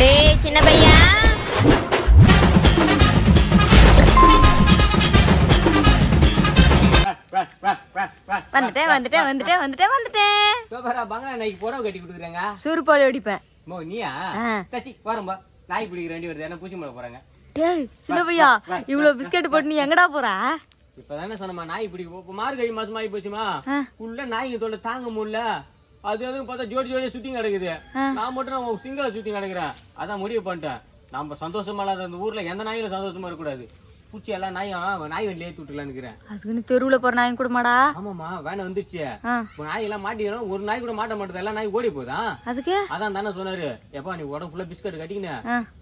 டேய் சின்ன பையா, வந்துட்டேன் வந்துட்டேன் வந்துட்டேன் வந்துட்டேன் வந்துட்டேன். சூறுபாடு அடிப்பேன். நாய் பிடிக்கிற வண்டி வருது, என்ன பூச்சி மலை போறாங்க. டேய் சின்ன பையா, இவ்வளவு பிஸ்கட் போட்டு நீ எங்கடா போற? இப்பதானே சொன்னமா நாய் பிடிக்கும். மார்கழி மாசம் ஆகி போச்சுமா, உள்ள நாய்ங்க தொல்லை தாங்க முடியல. அது எதுவும் பார்த்தா ஜோடி ஜோடி சுத்திங் கிடக்குது. நான் மட்டும் சிங்கள சுத்திங் கிடக்குறேன். அதான் முடிவு பண்ணிட்டேன், நம்ம சந்தோஷமா இல்லாத அந்த ஊர்ல எந்த நாயிலும் சந்தோஷமா இருக்கக்கூடாது. பூச்சி எல்லாம் நாய் வண்டியில ஏத்தி விட்டுலான்னு. அதுக்குன்னு தெருவுல போற நாயும் கூட மாடா. ஆமாமா, வேணா வந்துச்சு. நாய் எல்லாம் மாட்டிக்கிறோம், ஒரு நாய் கூட மாட்ட மாட்டேது, எல்லாம் நாய் ஓடி போதா. அதுக்கு அதான் தானே சொன்னாரு, எப்பா நீ உடம்பு ஃபுல்லா பிஸ்கட் கட்டிக்கின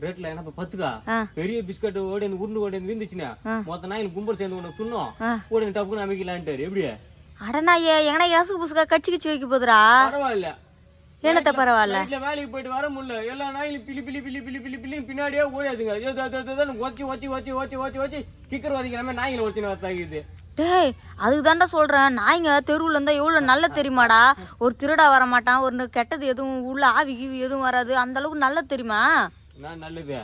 ரேட்ல என்ன 10கா பெரிய பிஸ்கட் ஓடி உருண்டு ஓடி விந்துச்சுன்னா மொத்த நாயில் கும்பல் சேர்ந்து உனக்கு துண்ணும் ஓடி டப்புன்னு அமைக்கலான்ட்டாரு. எப்படி அடனாயே எங்கனா யாசு புசுக்கா கட்சி வைக்க போதுரா? பரவாயில்ல, என்னத்த பரவாயில்ல. வேலைக்கு போயிட்டு வர முடியல, எல்லா நாயிலும் பிலி பிலி பிலி பிலி பிலி பிள்ளி பின்னாடியே ஓடியாதுங்க. ஒச்சி ஒச்சி ஒச்சி ஒச்சி ஒச்சி ஒச்சி கிக்கர் வாதிக்கிற நாய்களை ஒச்சின்னு வத்தாக்குது. டேய் அதுக்கு தாண்டா சொல்றேன், நாய்ங்க தெருவுல இருந்தா எவ்வளவு நல்ல தெரியுமாடா. ஒரு திருடா வர மாட்டான், ஒரு கெட்டது எதுவும் உள்ள ஆவி கீவி எதுவும் வராது. அந்த அளவுக்கு நல்ல தெரியுமா? நல்லது.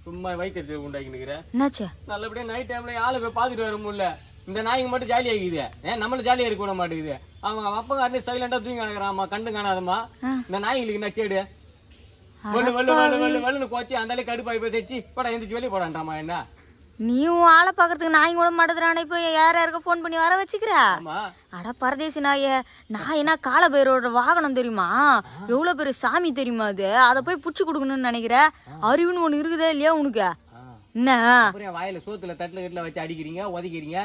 சும்மா வைக்கறிச்சு உண்டாக்கினுக்கிறேன். என்னாச்சு? நல்லபடியா நைட் டைம்ல ஆளு போய் பாத்துட்டு வர முடியல. இந்த நாய்ங்க மட்டும் ஜாலியா இருக்குது, நம்மள ஜாலியா இருக்க விட மாட்டேங்குது. அவங்க அப்பங்க சைலண்டா தூங்கி கிடக்குறாமா, கண்டு காணாதமா. இந்த நாய்களுக்கு என்ன கேடு? வெள்ளு வெள்ளு வெள்ளு வெள்ளு வெள்ளுன்னு கோச்சி அந்த கடுப்பாய் போய் தைச்சு படம் எந்திரிச்சு வெளியே போடான்றாமா. என்ன நீயும் ஆளை பாக்குறதுக்கு நாய் கூட மாட்டேதுறானே, இப்ப யாருக்கு போன் பண்ணி வர வச்சுக்கிறா? அட பரதேசி நாயே, நாயினா காலபைரோட வாகனம் தெரியுமா? எவ்வளவு பெரிய சாமி தெரியுமா? அது அதை போய் புடிச்சு கொடுக்கணும்னு நினைக்கிற அறிவுன்னு ஒண்ணு இருக்குதா இல்லையா உனக்கு? என்ன வாயில சோத்துல தட்டுல கட்டுல வச்சு அடிக்கிறீங்க, உதைக்கிறீங்க,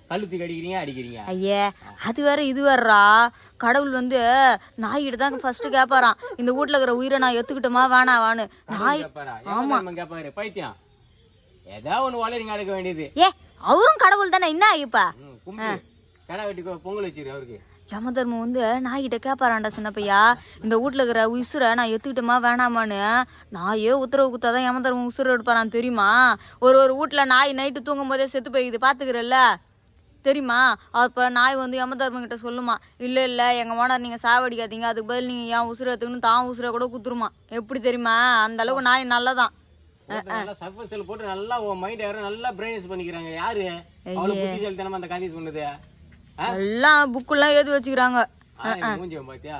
கழுத்துக்கு அடிக்கிறீங்க, அடிக்கிறீங்க. ஐயே அது வேற இது வேறா. கடவுள் நாய்கிட்ட தான் ஃபர்ஸ்ட் கேப்பாராம், இந்த வீட்டுல இருக்கிற உயிரை நான் எத்துக்கிட்டோமா வேணாவான்னு. நாய் ஆமா கேப்பாரு, பைத்தியம் ஏதாவது ஒண்ணு வளரிங்க அடக்க வேண்டியது. ஏ அவரும் கடவுள் தானே, என்ன இப்ப கடை வெட்டி பொங்கல் வச்சிரு. அவருக்கு யம தர்மம் நாய்கிட்ட கேப்பாராண்டா சின்ன பையா, இந்த வீட்டுல இருக்கிற உசுரை நான் எத்துக்கிட்டோமா வேணாமான்னு. நாயே உத்தரவு குத்தாதான் யம தர்மம் உசுரை எடுப்பாரான் தெரியுமா? ஒரு வீட்டுல நாய் நைட்டு தூங்கும் போதே செத்து போய்க்குது பாத்துக்கிறல்ல தெரியுமா? அப்ப நாய் யம தர்மம் கிட்ட சொல்லுமா, இல்ல இல்ல எங்க ஓனர் நீங்க சாவடிக்காதீங்க, அதுக்கு பதில் நீங்க ஏன் உசுரை எடுத்துக்கணும் தான் உசுரை கூட குத்துருமா. எப்படி தெரியுமா? அந்த அளவுக்கு நாய் நல்லதான். போட்டு நல்லா மைண்ட் நல்லா பிரெயின்ஸ் பண்ணிக்கிறாங்க. யாரு அவ்வளவு புத்திசாலித்தனமா அந்த கதை சொன்னது? எல்லாம் புக் எல்லாம் எழுதி வச்சுக்கிறாங்க. மூஞ்சியம் பாத்தியா?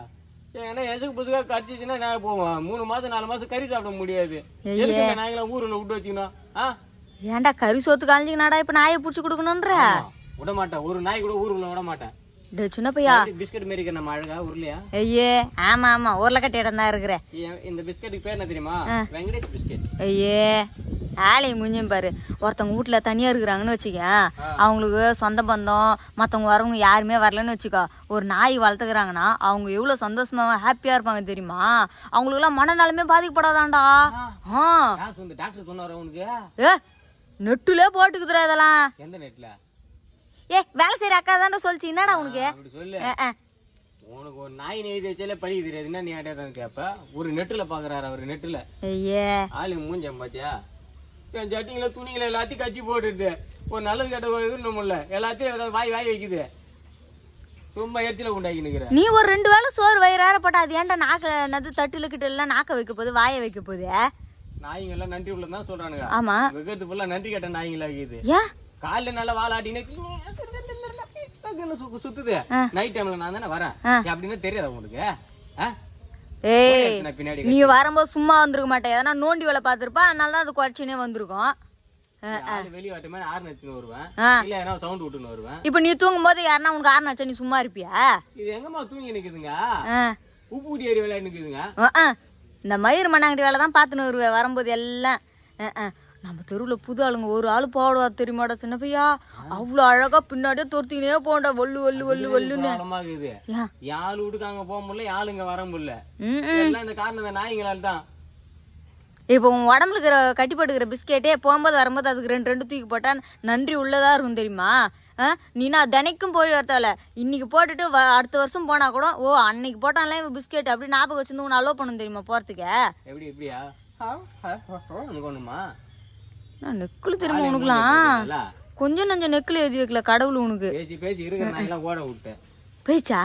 ஏன்னா எசுக்கு புதுக்கா கடிச்சிச்சுன்னா நான் போவோம் 3 மாசம் 4 மாசம் கறி சாப்பிட முடியாது. நாய்களா ஊருல விட்டு வச்சுக்கணும். ஏன்டா கறி சோத்து காஞ்சிக்கனாடா இப்ப நாயை புடிச்சு கொடுக்கணும்ன்ற? விட மாட்டேன், ஒரு நாய் கூட ஊருக்குள்ள விட மாட்டேன். சின்ன பையா பிஸ்கட் மாரி நம்ம அழகா உருளையா? ஐயே ஆமா ஆமா உருளைக்கட்ட இடம் தான் இருக்கிற. இந்த பிஸ்கட்டுக்கு பேர் என்ன தெரியுமா? வெங்கடேஷ் பிஸ்கட். ஐயே ஆளை முஞ்சும் பாரு. ஒருத்தவங்க வீட்டுல தனியா இருக்கிறாங்கன்னு வச்சுக்க, அவங்களுக்கு சொந்த பந்தம் மத்தவங்க வரவங்க யாருமே வரலன்னு வச்சுக்கோ, ஒரு நாய் வளர்த்துக்கிறாங்கன்னா அவங்க எவ்வளவு சந்தோஷமா ஹாப்பியா இருப்பாங்க தெரியுமா? அவங்களுக்கு எல்லாம் மனநலமே பாதிக்கப்படாதான்டா. டாக்டர் சொன்னாரு உனக்கு? ஏ நெட்டுல போட்டுக்குதுரா இதெல்லாம். எந்த நெட்ல? ஏ வேலை செய்யற அக்கா தான் சொல்லிச்சு. என்னடா உனக்கு? உனக்கு ஒரு நாய் நெய்தி வச்சாலே படிக்க தெரியாது, என்ன நீ ஆட்டதான் கேப்ப? ஒரு நெட்டுல பாக்குறாரு அவரு. நெட்டுல ஆளு மூஞ்சம் பாத்தியா? ஜட்டிங்கள துணிகளை எல்லாத்தையும் கட்சி போட்டுருது. ஒரு நல்லது கெட்ட இது இல்ல, எல்லாத்தையும் வாய் வைக்குது. ரொம்ப எரிச்சல உண்டாக்கி நிக்கிற. நீ ஒரு 2 வேளை சோறு வயிறார போட்டா அது ஏன்டா நாக்க தட்டுல கிட்ட எல்லாம் நாக்க வைக்க போகுது, வாய வைக்க போகுது? நாய்ங்க எல்லாம் நன்றி உள்ளதான் சொல்றானுங்க. ஆமா வெகத்து ஃபுல்லா நன்றி கேட்ட நாய்ங்களா இருக்குது. காலைல நல்லா வாழாட்டினே சுத்துது. நைட் டைம்ல நான் தானே வரேன் அப்படின்னு தெரியாதா உங்களுக்கு? ஏய் நீ வரும்போது சும்மா வந்திருக்க மாட்டேன், எதனா நோண்டி வேலை பாத்துருப்பா, அதனாலதான் அது குறைச்சுனே வந்திருக்கும். வெளியே வரட்டுமே ஆறு நச்சுன்னு வருவேன், இல்ல ஏன்னா சவுண்ட் விட்டுன்னு வருவேன். இப்ப நீ தூங்கும் போது யாருன்னா உனக்கு ஆறு நச்சா நீ சும்மா இருப்பியா? இது எங்கம்மா தூங்கி நிக்குதுங்க, உப்பு ஊட்டி ஏறி வேலை நிக்குதுங்க. இந்த மயிர் மண்ணாங்கட்டி வேலை தான் பாத்துன்னு வருவேன் வரும்போது எல்லாம். நம்ம தெருவுல புது ஆளுங்க ஒரு ஆளு போடுவா தெரியுமாடா சின்ன பையா? அவ்வளவு அழகா பின்னாடியே துரத்தினே போண்டா வல்லு வல்லு வல்லு வல்லுன்னு. யாரு வீட்டுக்கு அங்க போக முடியல, யாளுங்க வர முடியல, எல்லாம் இந்த காரணம் இந்த நாய்ங்களால தான். இப்போ உன் உடம்புல இருக்கிற கட்டிப்பட்டுக்கிற பிஸ்கெட்டே போகும்போது வரும்போது அதுக்கு 2 தூக்கி போட்டா நன்றி உள்ளதா இருக்கும் தெரியுமா? நீனா தினைக்கும் போய் வரத்தால இன்னைக்கு போட்டுட்டு அடுத்த வருஷம் போனா கூட ஓ அன்னைக்கு போட்டான்ல பிஸ்கெட் அப்படி ஞாபகம் வச்சிருந்து உன்னை அலோ பண்ணணும் தெரியுமா போறதுக்கு? எப்படியா நான் நெக்குல தெரியுமா உனக்குலாம்? கொஞ்சம் நஞ்சம் நெக்குல எழுதி வைக்கல கடவுள் உனக்கு. பேச்சா?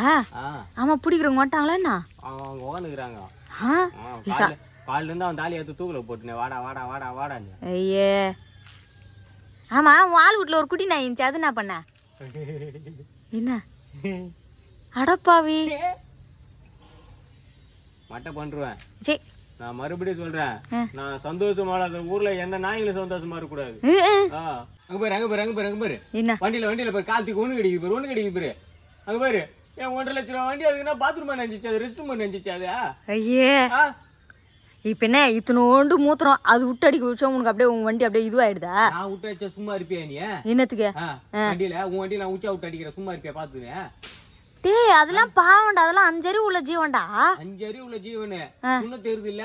ஆமா பிடிக்கிறவங்க மாட்டாங்களா என்ன? காலில இருந்து அவன் தாலி எடுத்து தூக்கல போட்டுனே வாடா வாடா வாடா வாடான்னு. ஐயே ஆமா உன் ஆள் வீட்டுல ஒரு குட்டி நாய் இருந்துச்சு அது என்ன பண்ண என்ன அடப்பாவி மட்டை பண்றேன். சரி நான் மறுபடியும் சொல்றேன், நான் சந்தோஷமா ஊர்ல எந்த நாய்களும் சந்தோஷமா இருக்க கூடாது. அங்க பாரு அங்க பாரு அங்க பாரு அங்க பாரு என்ன வண்டியில பாரு காலத்துக்கு ஒண்ணு கிடைக்குது பாரு ஒண்ணு கிடைக்குது பாரு. அங்க பாரு என் 1.5 லட்சம் ரூபாய் வண்டி அதுக்குன்னா பாத்ரூமா நினைச்சிச்சு அது ரெஸ்ட் ரூம் நினைச்சிச்சு அது. ஐயே இப்ப என்ன இத்தனோண்டு மூத்திரம் அது விட்டு அடிக்க வச்சோம் உனக்கு அப்படியே உன் வண்டி அப்படியே இதுவாயிடுதா? நான் விட்டு அடிச்சா சும்மா இருப்பியா நீ? என்னத்துக்கு வண்டியில உன் வண்டியில நான் உச்சா விட்டு அடிக்கிற சும்மா இருப்பியா பாத்துக்கிறேன்? டேய் அதெல்லாம் பாவண்டா, அதெல்லாம் 5 அறிவு உள்ள ஜீவன்டா. 5 அறிவு உள்ள ஜீவனு இன்னும் தெரியுது இல்ல?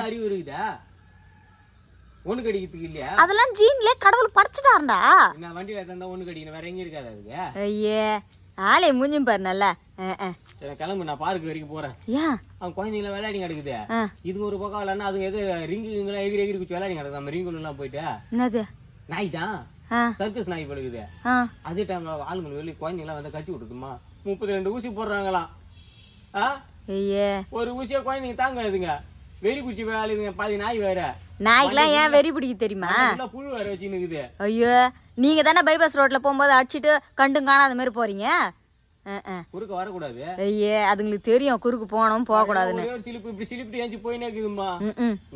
அறிவு இருக்குதா? ஒண்ணு கடிக்கிறதுக்கு இல்லையா? அதெல்லாம் ஜீன்ல கடவுள் படைச்சிட்டாருடா. நான் வண்டியில தந்தா ஒண்ணு கடிக்கணும் வேற எங்க இருக்காது அதுக்கு. ஐயே ஆளே மூஞ்சும் பாரு நல்ல. சரி கிளம்பு நான் பார்க்கு வரைக்கும் போறேன். ஏன் அவன் குழந்தைங்கள விளையாடி கிடக்குது. இது ஒரு பக்கம் விளையாடுனா அது எது ரிங்குங்களா எகிரி எகிரி குச்சி விளையாடி கிடக்குது. நம்ம ரிங்குல எல்லாம் போயிட்டு என்னது நாய் தான் சர்க்கஸ் நாய் படுக்குது. அதே டைம்ல ஆளுங்க வெளியே குழந்தைங்களா வந்து கட்டி விட்டுதுமா 32 ஊசி போடுறாங்களாம். ஒரு ஊசியா குழந்தைங்க தாங்காதுங்க. வெறி குச்சி விளையாடுதுங்க பாதி நாய் வேற. நாய்க்கெல்லாம் ஏன் வெறி பிடிக்க தெரியுமா? புழு வேற வச்சுன்னு. ஐயோ நீங்க தானே பைபாஸ் ரோட்ல போகும்போது அடிச்சுட்டு கண்டும் காணாத மாதிரி போறீங்க. குறுக்க வரக்கூடாது. ஐயே அதுங்களுக்கு தெரியும் குறுக்கு போனோம் போக கூடாதுன்னு. சிலிப்பிட்டு ஏஞ்சி போயினே இருக்குதுமா.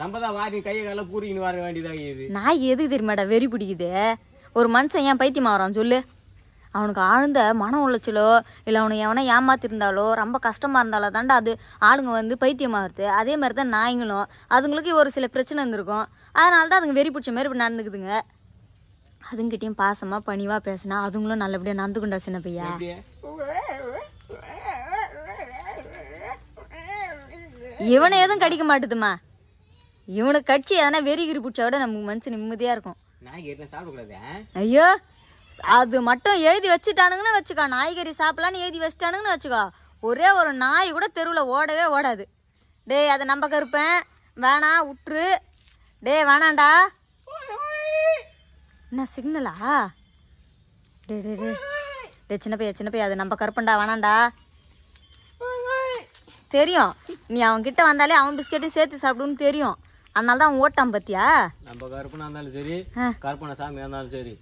நம்ம தான் வாரி கையை கால பூரிக்கின்னு வர வேண்டியதாக. நாய் எதுக்கு தெரியுமாடா வெறி பிடிக்குது? ஒரு மனுஷன் ஏன் பைத்தியமா வரான் சொல்லு? அவனுக்கு ஆழ்ந்த மன உளைச்சலோ இல்லை அவனுக்கு எவனா ஏமாத்திருந்தாலோ ரொம்ப கஷ்டமா இருந்தாலோ தாண்டா அது ஆளுங்க வந்து பைத்தியமாகுது. அதே மாதிரி தான் நாய்ங்களும் அதுங்களுக்கு ஒரு சில பிரச்சனை இருந்திருக்கும். அதனால தான் அதுங்க வெறி பிடிச்ச மாதிரி நடந்துக்குதுங்க. அதுங்கிட்டையும் பாசமா பணிவா பேசினா அதுங்களும் நல்லபடியா நடந்துக்குண்டா சின்ன பையா. இவனை எதுவும் கடிக்க மாட்டுதுமா. இவனுக்கு கட்சி எதனா வெறிகிரி பிடிச்சா விட நமக்கு மனசு நிம்மதியா இருக்கும். ஐயோ அது மட்டும் எழுதி வச்சுட்டானுங்கன்னு வச்சுக்கோ, நாய்கறி சாப்பிடலான்னு எழுதி வச்சுட்டானுங்கன்னு வச்சுக்கோ, ஒரே ஒரு நாய் கூட தெருவில் ஓடவே ஓடாது. டேய் அதை நம்ப கருப்பேன் வேணா விட்டுரு. டே வேணாண்டா. என்ன சிக்னலா? டே டே டே டே சின்ன பையா அது நம்ம கருப்பண்டா வேணாண்டா. தெரியும் நீ அவன் கிட்ட வந்தாலே அவன் பிஸ்கெட்டையும் சேர்த்து சாப்பிடுன்னு தெரியும். அதனால தான் அவன் ஓட்டான் பத்தியா. நம்ம கருப்பனா இருந்தாலும் சரி கருப்பனை சாமியா இருந்தாலும் சரி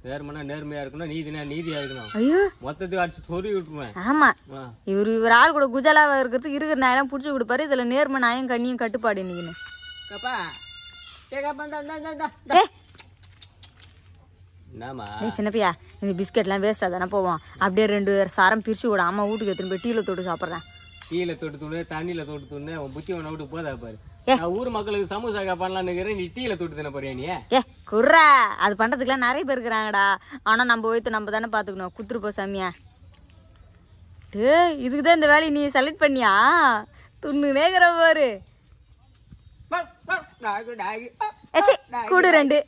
நேர்மனா நேர்மையா இருக்கணும், நீதினா நீதியா இருக்கணும். ஐயோ மொத்தத்துக்கு அடிச்சு சொல்லி விட்டுருவேன். ஆமா இவர் ஆள் கூட குஜலாவா இருக்கிறதுக்கு இருக்கிற நாயெல்லாம் புடிச்சு கொடுப்பாரு. இதுல நேர்ம நாயும் கண்ணியும் கட்டுப்பாடு இன்னைக்குன்னு. சின்ன பையா இந்த பிஸ்கெட்லாம் வேஸ்டா தானே போவோம். அப்படியே 2 சாரம் பிரிச்சு விட அம்மா வீட்டுக்கு எடுத்துன்னு போய் டீல தொட்டு சாப்பிட்றேன். டீல தொட்டு துண்ணு தண்ணியில தொட்டு துண்ணு உன் புத்தி ஒன்று விட்டு போதா பாரு. ஊர் மக்களுக்கு சமோசா பண்ணலான்னு நீ டீல தொட்டு தானே போறியா நீ? குர்ரா அது பண்றதுக்குலாம் நிறைய பேர் இருக்கிறாங்கடா. ஆனா நம்ம போய்த்து நம்ம தானே பாத்துக்கணும். குத்துரு போ சாமியா. இதுக்குதான் இந்த வேலையை நீ செலக்ட் பண்ணியா? துண்ணு நேக்கிற பாரு. கூடு 2